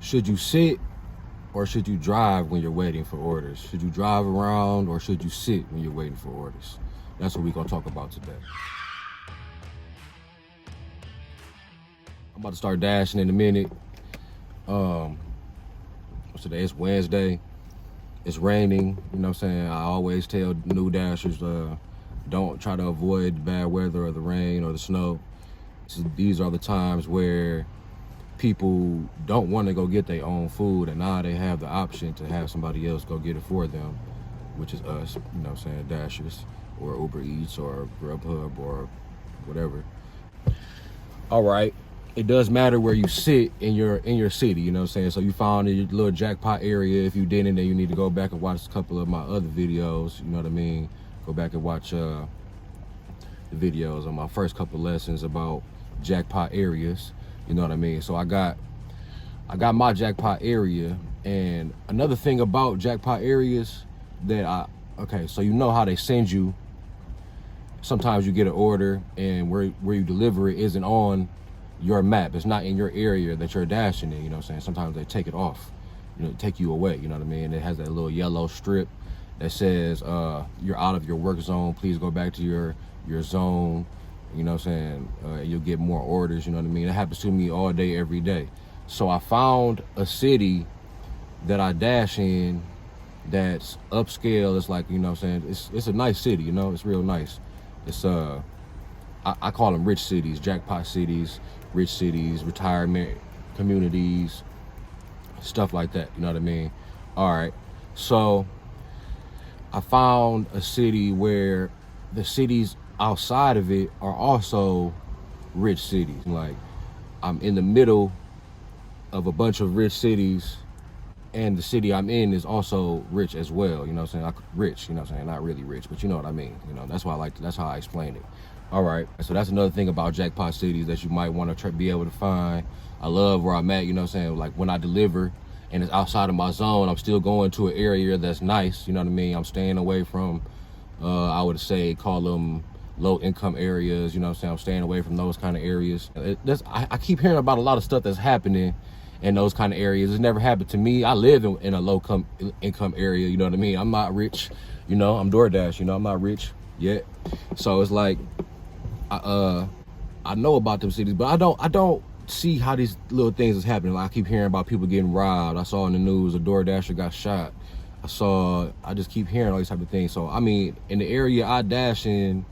Should you sit or should you drive when you're waiting for orders? Should you drive around or should you sit when you're waiting for orders? That's what we're gonna talk about today. I'm about to start dashing in a minute. What's today? It's Wednesday. It's raining, you know what I'm saying? I always tell new dashers, don't try to avoid the bad weather or the rain or the snow. These are the times where people don't want to go get their own food, and now they have the option to have somebody else go get it for them, which is us, you know what I'm saying, dashers, or Uber Eats or Grubhub or whatever. All right, it does matter where you sit in your city, you know what I'm saying? So you found your little jackpot area. If you didn't, then you need to go back and watch a couple of my other videos, you know what I mean? Go back and watch the videos on my first couple lessons about jackpot areas, you know what I mean? So I got my jackpot area. And another thing about jackpot areas that okay, so you know how they send you, sometimes you get an order and where you deliver it isn't on your map. It's not in your area that you're dashing in, you know what I'm saying? Sometimes they take it off, you know, take you away, you know what I mean? It has that little yellow strip that says you're out of your work zone, please go back to your zone, you know what I'm saying? You'll get more orders, you know what I mean? It happens to me all day, every day. So I found a city that I dash in that's upscale. It's like, you know what I'm saying? It's a nice city, you know? It's real nice. It's I call them rich cities, jackpot cities, rich cities, retirement communities, stuff like that, you know what I mean? All right, so I found a city where the cities outside of it are also rich cities. Like, I'm in the middle of a bunch of rich cities, and the city I'm in is also rich as well, you know what I'm saying? Rich, you know what I'm saying? Not really rich, but you know what I mean. You know, that's why that's how I explain it. All right, so that's another thing about jackpot cities that you might want to be able to find. I love where I'm at, you know what I'm saying? Like, when I deliver and it's outside of my zone, I'm still going to an area that's nice, you know what I mean? I'm staying away from, I would say, call them low income areas, you know what I'm saying? I'm staying away from those kind of areas. I keep hearing about a lot of stuff that's happening in those kind of areas. It's never happened to me. I live in a low income area, you know what I mean? I'm not rich, you know, I'm Doordash, you know, I'm not rich yet. So it's like, I know about them cities, but I don't see how these little things is happening. Like, I keep hearing about people getting robbed. I saw in the news a DoorDasher got shot. I just keep hearing all these type of things. So, I mean, in the area I dash in,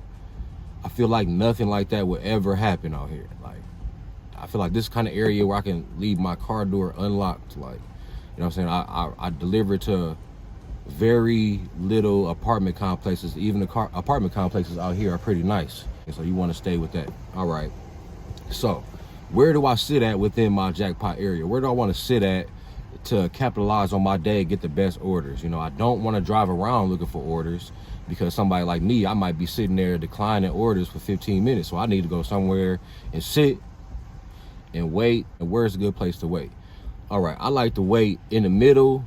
I feel like nothing like that would ever happen out here. Like, I feel like this kind of area where I can leave my car door unlocked. Like, you know what I'm saying? I deliver to very little apartment complexes. Even the apartment complexes out here are pretty nice. And so you want to stay with that. All right. So where do I sit at within my jackpot area? Where do I want to sit at to capitalize on my day, get the best orders? You know, I don't want to drive around looking for orders, because somebody like me, I might be sitting there declining orders for 15 minutes. So I need to go somewhere and sit and wait. And where's a good place to wait? All right. I like to wait in the middle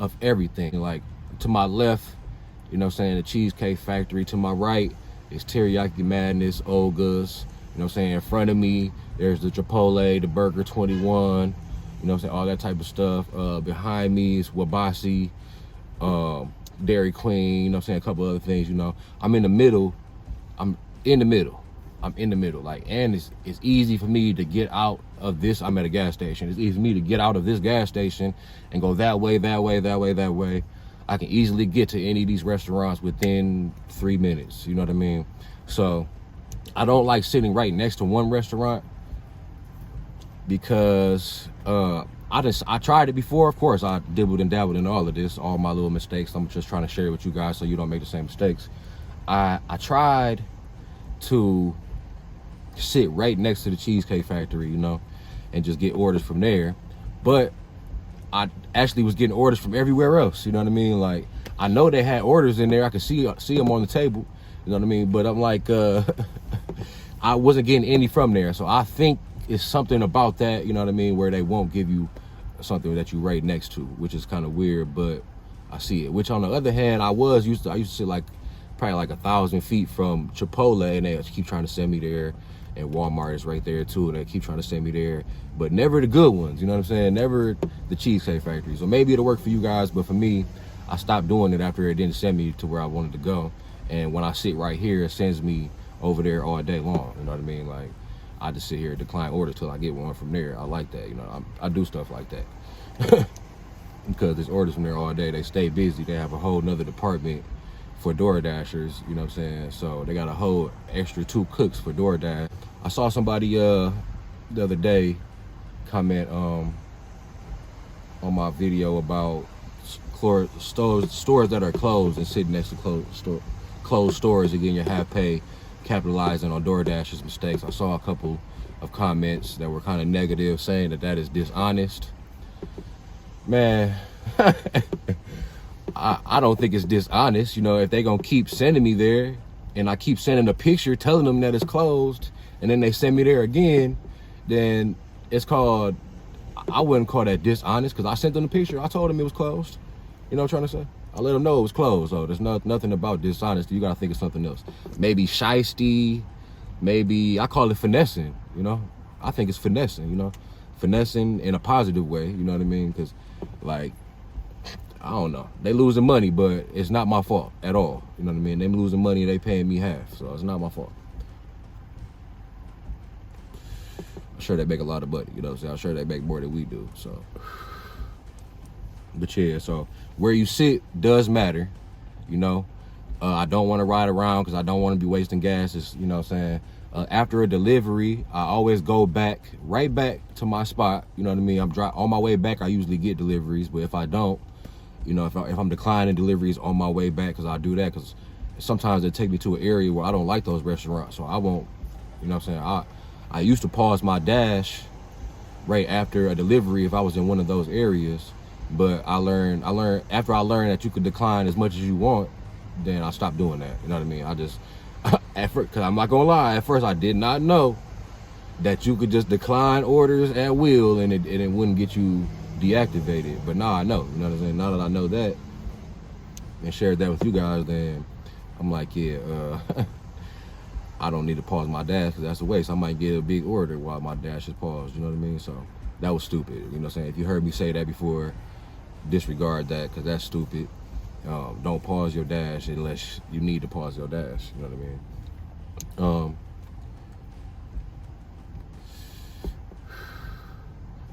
of everything. Like, to my left, you know what I'm saying, the Cheesecake Factory. To my right is Teriyaki Madness, Olga's. You know what I'm saying? In front of me, there's the Chipotle, the Burger 21, you know what I'm saying, all that type of stuff. Behind me is Wabasi, Dairy Queen, you know what I'm saying, a couple other things, you know. I'm in the middle. Like, and it's easy for me to get out of this. I'm at a gas station. It's easy for me to get out of this gas station and go that way. I can easily get to any of these restaurants within 3 minutes, you know what I mean? So I don't like sitting right next to one restaurant, because I tried it before. Of course, I dibbled and dabbled in all of this, all my little mistakes. I'm just trying to share it with you guys so you don't make the same mistakes. I tried to sit right next to the Cheesecake Factory, you know, and just get orders from there. But I actually was getting orders from everywhere else, you know what I mean? Like, I know they had orders in there. I could see them on the table, you know what I mean? But I'm like, I wasn't getting any from there. So I think it's something about that, you know what I mean, where they won't give you something that you right next to, which is kind of weird, but I see it. Which, on the other hand, I used to sit like probably like 1,000 feet from Chipotle, and they keep trying to send me there. and Walmart is right there too, and they keep trying to send me there, but never the good ones, you know what I'm saying? Never the Cheesecake Factory. So maybe it'll work for you guys, but for me, I stopped doing it after it didn't send me to where I wanted to go. And when I sit right here, it sends me over there all day long, you know what I mean? Like, I just sit here and decline orders till I get one from there. I like that, you know, I do stuff like that. Because there's orders from there all day. They stay busy. They have a whole nother department for Doordashers, you know what I'm saying? So they got a whole extra 2 cooks for Doordash. I saw somebody the other day comment on my video about stores that are closed and sitting next to closed stores and getting your half pay, capitalizing on Doordash's mistakes. I saw a couple of comments that were kind of negative, saying that is dishonest. Man, I don't think it's dishonest. You know, if they gonna keep sending me there and I keep sending a picture telling them that it's closed and then they send me there again, then it's called, I wouldn't call that dishonest, because I sent them the picture. I told them it was closed. You know what I'm trying to say? I let them know it was closed. So there's nothing about dishonesty. You gotta think of something else. Maybe shiesty, maybe, I call it finessing, you know? I think it's finessing, you know? Finessing in a positive way, you know what I mean? Because, like, I don't know. They losing money, but it's not my fault at all. You know what I mean? They losing money, they paying me half, so it's not my fault. I'm sure they make a lot of money, you know what I'm saying? I'm sure they make more than we do, so. But yeah, so where you sit does matter, you know? I don't want to ride around because I don't want to be wasting gas. It's, you know what I'm saying? After a delivery, I always go right back to my spot. You know what I mean? On my way back, I usually get deliveries, but if I don't, you know, if I'm declining deliveries on my way back, because I do that, because sometimes they take me to an area where I don't like those restaurants, so I won't, you know what I'm saying? I used to pause my dash right after a delivery if I was in one of those areas, but I learned after I learned that you could decline as much as you want, then I stopped doing that. You know what I mean? I just, at first, because I'm not gonna lie, at first I did not know that you could just decline orders at will and it wouldn't get you deactivated. But now I know, you know what I'm saying? Now that I know that and shared that with you guys, then I'm like, yeah, I don't need to pause my dash because that's a waste. I might get a big order while my dash is paused, you know what I mean? So that was stupid, you know what I'm saying? If you heard me say that before, disregard that, because that's stupid. Don't pause your dash unless you need to pause your dash, you know what I mean?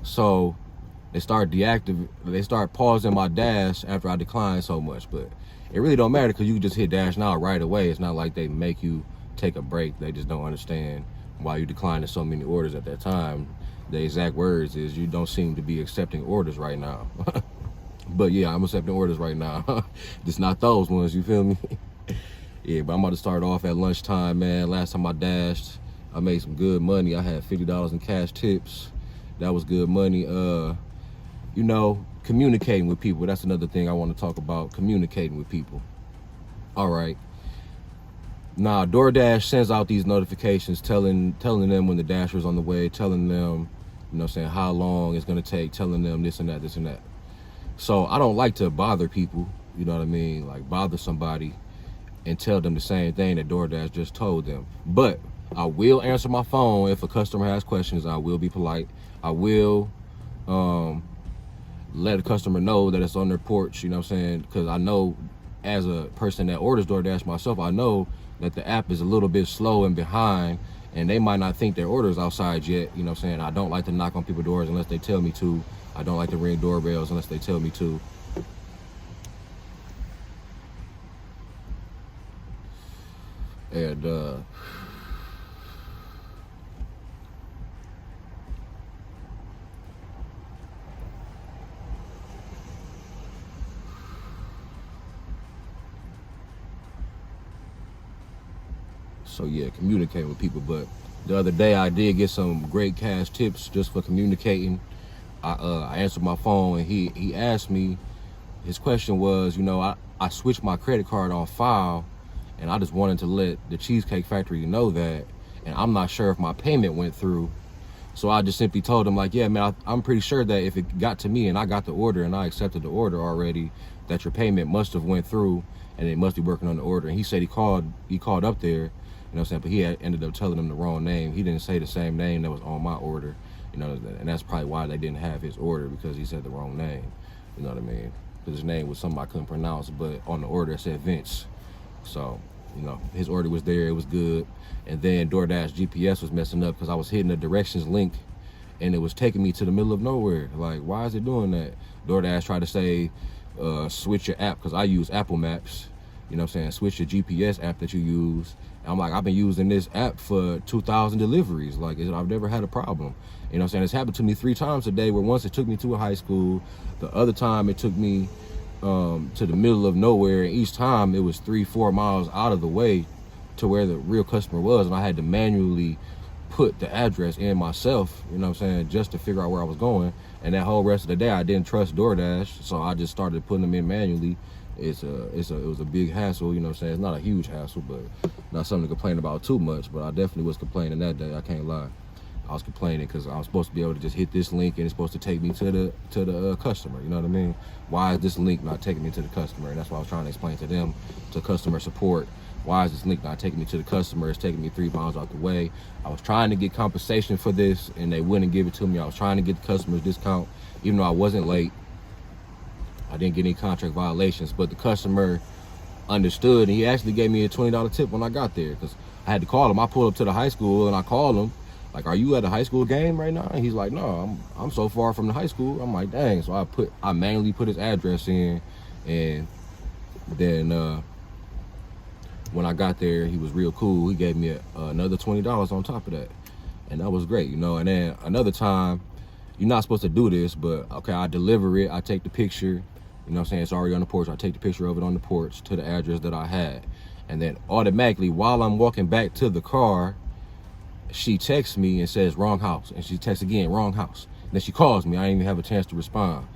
So they start pausing my dash after I decline so much, but it really don't matter because you can just hit dash now right away. It's not like they make you take a break. They just don't understand why you declining so many orders at that time. The exact words is, you don't seem to be accepting orders right now. But yeah, I'm accepting orders right now. Just not those ones, you feel me? Yeah, but I'm about to start off at lunchtime, man. Last time I dashed, I made some good money. I had $50 in cash tips. That was good money. You know, communicating with people. That's another thing I want to talk about, communicating with people. All right. Now, Doordash sends out these notifications telling them when the dasher's on the way, telling them, you know what I'm saying, how long it's going to take, telling them this and that, this and that. So I don't like to bother people, you know what I mean? Like, bother somebody and tell them the same thing that Doordash just told them. But I will answer my phone if a customer has questions. I will be polite. I will let a customer know that it's on their porch, you know what I'm saying? Because I know, as a person that orders Doordash myself, I know that the app is a little bit slow and behind, and they might not think their order's outside yet, you know what I'm saying? I don't like to knock on people's doors unless they tell me to. I don't like to ring doorbells unless they tell me to. And so yeah, communicate with people. But the other day I did get some great cash tips just for communicating. I answered my phone and he asked me, his question was, you know, I switched my credit card on file and I just wanted to let the Cheesecake Factory know that, and I'm not sure if my payment went through. So I just simply told him, like, yeah, man, I'm pretty sure that if it got to me and I got the order and I accepted the order already, that your payment must have went through and it must be working on the order. And he said he called up there know what I'm saying? But he had ended up telling them the wrong name. He didn't say the same name that was on my order, you know, and that's probably why they didn't have his order, because he said the wrong name, you know what I mean? Because his name was something I couldn't pronounce, but on the order it said Vince. So, you know, his order was there, it was good. And then DoorDash GPS was messing up because I was hitting the directions link and it was taking me to the middle of nowhere. Like, why is it doing that? DoorDash tried to say, switch your app, because I use Apple Maps. You know what I'm saying? Switch your GPS app that you use. And I'm like, I've been using this app for 2,000 deliveries. Like, I've never had a problem. You know what I'm saying? It's happened to me 3 times a day, where once it took me to a high school, the other time it took me to the middle of nowhere, and each time it was 3-4 miles out of the way to where the real customer was, and I had to manually put the address in myself, you know what I'm saying, just to figure out where I was going. And that whole rest of the day I didn't trust DoorDash, so I just started putting them in manually. It was a big hassle, you know what I'm saying? It's not a huge hassle, but not something to complain about too much. But I definitely was complaining that day, I can't lie. I was complaining because I was supposed to be able to just hit this link and it's supposed to take me to the customer, you know what I mean? Why is this link not taking me to the customer? And that's what I was trying to explain to them, to customer support. Why is this link not taking me to the customer? It's taking me 3 miles out the way. I was trying to get compensation for this and they wouldn't give it to me. I was trying to get the customer's discount, even though I wasn't late. I didn't get any contract violations, but the customer understood, and he actually gave me a $20 tip when I got there, because I had to call him. I pulled up to the high school and I called him, like, are you at a high school game right now? And he's like, no, I'm so far from the high school. I'm like, dang. So I manually put his address in, and then when I got there, he was real cool. He gave me another $20 on top of that, and that was great, you know. And then another time, you're not supposed to do this, but okay, I deliver it, I take the picture, you know what I'm saying, it's already on the porch, I take the picture of it on the porch to the address that I had. And then automatically, while I'm walking back to the car, she texts me and says, wrong house. And she texts again, wrong house. And then she calls me, I didn't even have a chance to respond.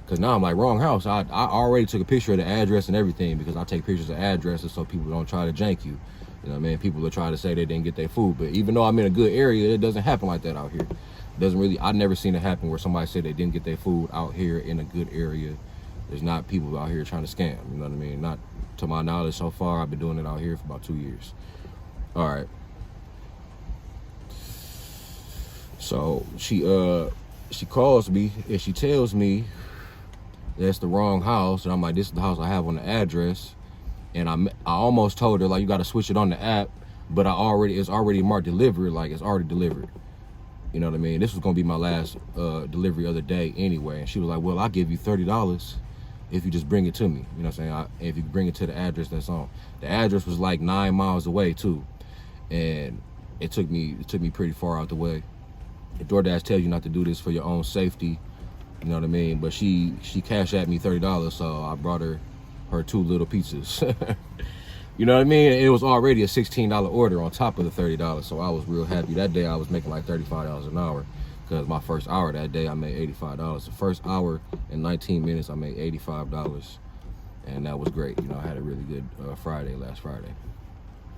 Because now I'm like, wrong house. I already took a picture of the address and everything, because I take pictures of addresses so people don't try to jank you. You know what I mean? People will try to say they didn't get their food. But even though I'm in a good area, it doesn't happen like that out here. It doesn't really, I've never seen it happen where somebody said they didn't get their food out here in a good area. There's not people out here trying to scam, you know what I mean? Not to my knowledge so far. I've been doing it out here for about 2 years. All right. So she calls me and she tells me that's the wrong house. And I'm like, this is the house I have on the address. And I almost told her, like, you got to switch it on the app, but it's already marked delivered, like it's already delivered. You know what I mean? This was going to be my last delivery of the day anyway. And she was like, well, I'll give you $30 if you just bring it to me. You know what I'm saying? If you bring it to the address that's on. The address was like 9 miles away too. And it took me pretty far out the way. DoorDash tells you not to do this for your own safety. You know what I mean? But she cashed at me $30, so I brought her 2 little pizzas. You know what I mean? It was already a $16 order on top of the $30, so I was real happy. That day I was making like $35 an hour, because my first hour that day I made $85. The first hour and 19 minutes I made $85, and that was great. You know, I had a really good last Friday.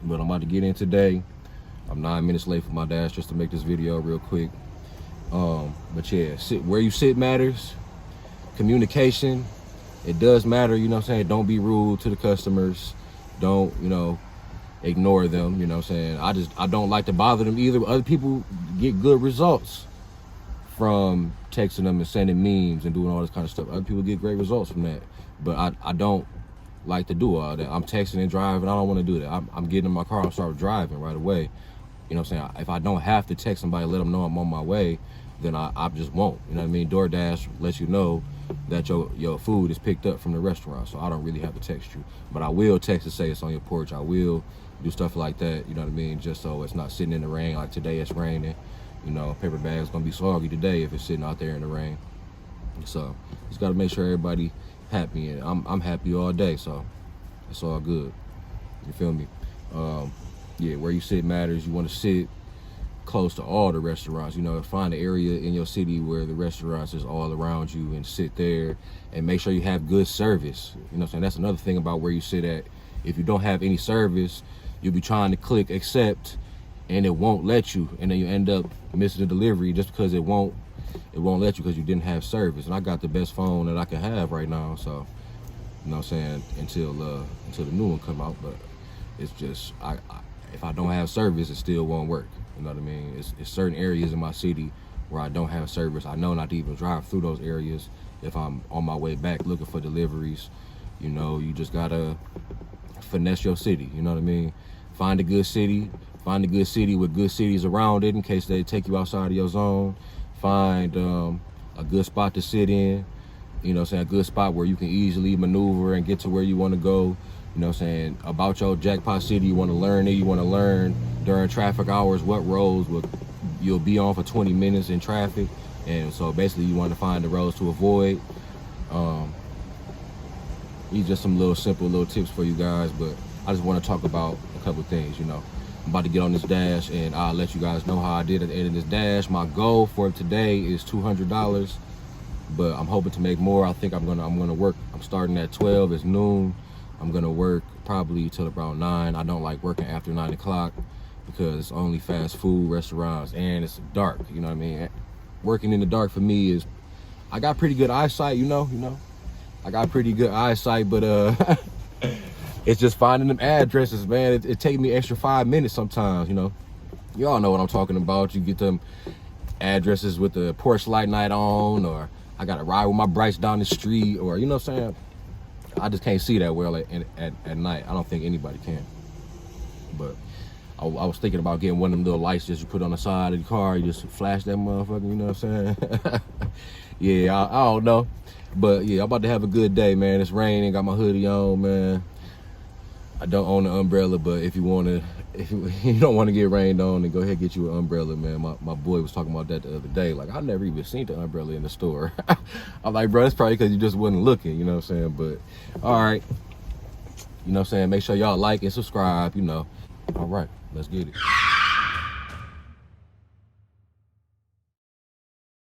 But I'm about to get in today. I'm 9 minutes late for my dash, just to make this video real quick. But yeah, where you sit matters. Communication, it does matter, you know what I'm saying? Don't be rude to the customers. Don't, you know, ignore them, you know what I'm saying? I don't like to bother them either. Other people get good results from texting them and sending memes and doing all this kind of stuff. Other people get great results from that. But I don't like to do all that. I'm texting and driving. I don't want to do that. I'm getting in my car and start driving right away. You know what I'm saying? If I don't have to text somebody, let them know I'm on my way, then I just won't. You know what I mean? DoorDash lets you know that your food is picked up from the restaurant, so I don't really have to text you. But I will text to say it's on your porch. I will do stuff like that, you know what I mean? Just so it's not sitting in the rain. Like today it's raining. You know, paper bag's gonna be soggy today if it's sitting out there in the rain. So just gotta make sure everybody happy, and I'm happy all day, so it's all good. You feel me? Yeah, where you sit matters. You want to sit close to all the restaurants. You know, find an area in your city where the restaurants is all around you and sit there, and make sure you have good service. You know what I'm saying? That's another thing about where you sit at. If you don't have any service, you'll be trying to click accept and it won't let you, and then you end up missing the delivery just because it won't let you because you didn't have service. And I got the best phone that I can have right now, so you know what I'm saying, until the new one come out. But it's just if I don't have service, it still won't work. You know what I mean? It's certain areas in my city where I don't have service. I know not to even drive through those areas if I'm on my way back looking for deliveries. You know, you just gotta finesse your city. You know what I mean? Find a good city with good cities around it in case they take you outside of your zone. Find a good spot to sit in. You know what I'm saying? A good spot where you can easily maneuver and get to where you want to go. You know what I'm saying? About your jackpot city, you want to learn it. You want to learn during traffic hours what roads you'll be on for 20 minutes in traffic. And so basically you want to find the roads to avoid. These just some simple little tips for you guys, but I just want to talk about a couple of things. You know, I'm about to get on this dash and I'll let you guys know how I did at the end of this dash. My goal for today is $200, but I'm hoping to make more. I think I'm gonna work. I'm starting at 12. It's noon. I'm gonna work probably till around 9. I don't like working after 9 o'clock because it's only fast food restaurants and it's dark. You know what I mean? Working in the dark for me is, I got pretty good eyesight. You know. I got pretty good eyesight, but it's just finding them addresses, man. It takes me extra 5 minutes sometimes. You know, y'all know what I'm talking about. You get them addresses with the porch light night on, or I gotta ride with my brights down the street, or you know what I'm saying. I just can't see that well at night. I don't think anybody can. But I was thinking about getting one of them little lights just you put on the side of the car. You just flash that motherfucker. You know what I'm saying? Yeah, I don't know. But yeah, I'm about to have a good day, man. It's raining, got my hoodie on, man. I don't own an umbrella, but if you don't want to get rained on, then go ahead and get you an umbrella, man. My boy was talking about that the other day. Like, I never even seen the umbrella in the store. I'm like, bro, that's probably because you just wasn't looking, you know what I'm saying? But all right, you know what I'm saying? Make sure y'all like and subscribe, you know. All right, let's get it.